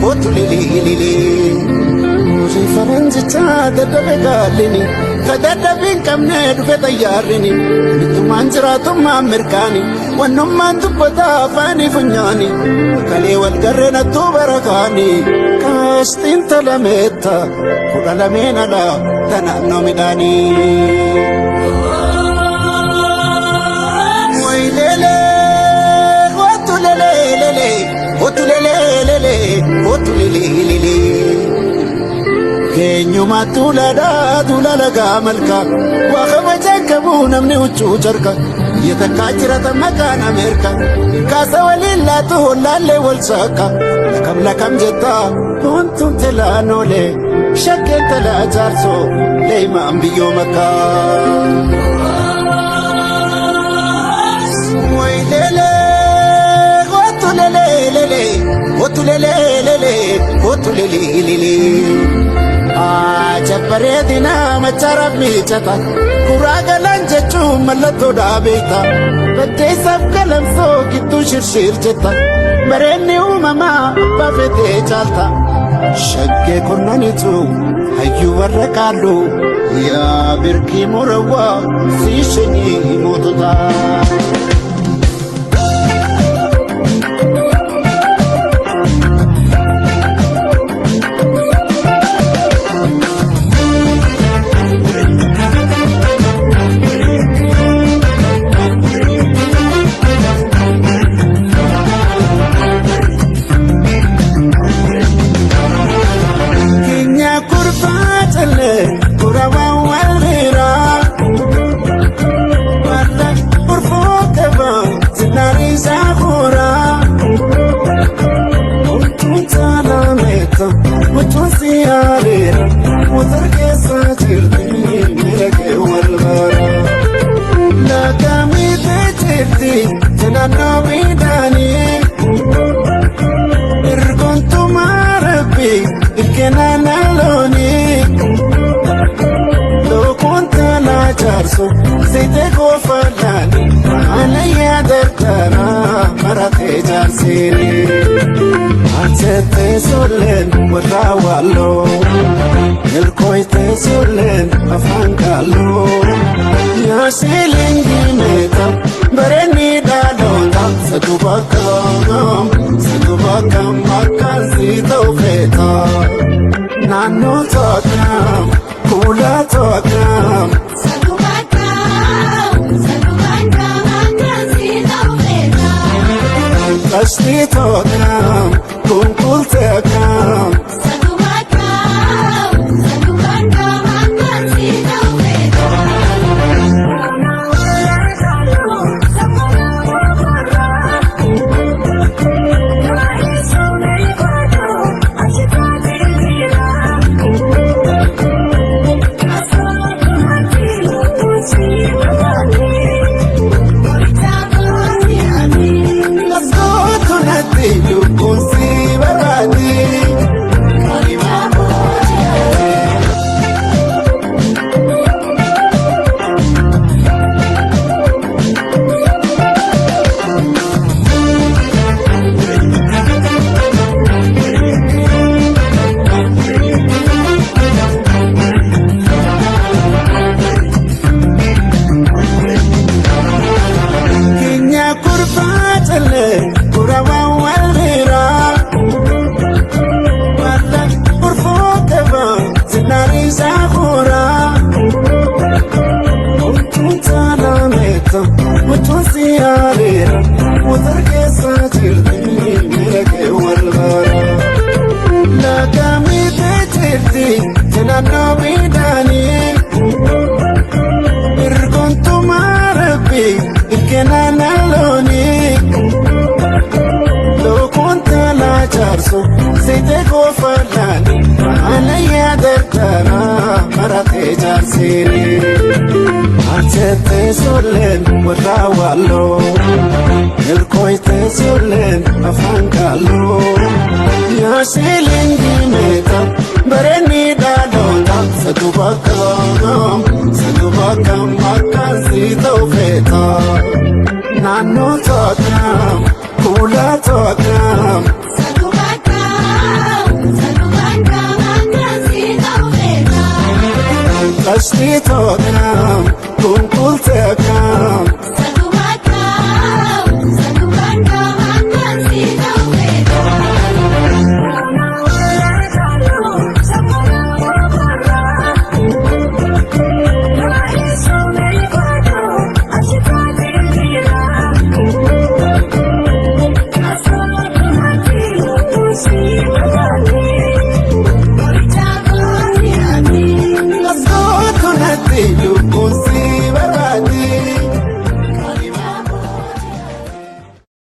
otulele Faranjita daddabegalini kadadabin kamne dufeta yarini tumanjira tumma amerikani wannumman dubbata fani funyani kale wal garrena tubarakani kastin talameta kudalamena la tananno midani wailele otulele otulele Kenyuma tulala gamalka wa khabajan kabuna min uchu charka yatakajira tamakan amerika kasa walilla tuhlalle walsaka lakam jetta kuntum tilanole shakken tala jarso leima ambiyo makka wailele otulele Jabaredina macharab michata kuraga lanjechu mallato dabeta bade sab kalam so kitu shirshir jeta bareni umama bafete chalta shagge konnanitu hayu warqalu ya birki murawa sishni motuta Sete gofalani alaya dartara marate jarsini Achete solen wadawalo Elkoite solen afangalo Ya silingi meta bareni dalonda Sadubakam makasi tawfeta Nano tokam kula tokam Kashti tokam, kunkul tekam Sete gofalani alaya dartara marate jarsini Achete solen wadawalo Elkoite solen afangalo Ya silingi meta bareni dalonda Sadubakam makasi tawfeta Nano tokam kula tokam Ashtiitoodhaam kunkulteekaam See you.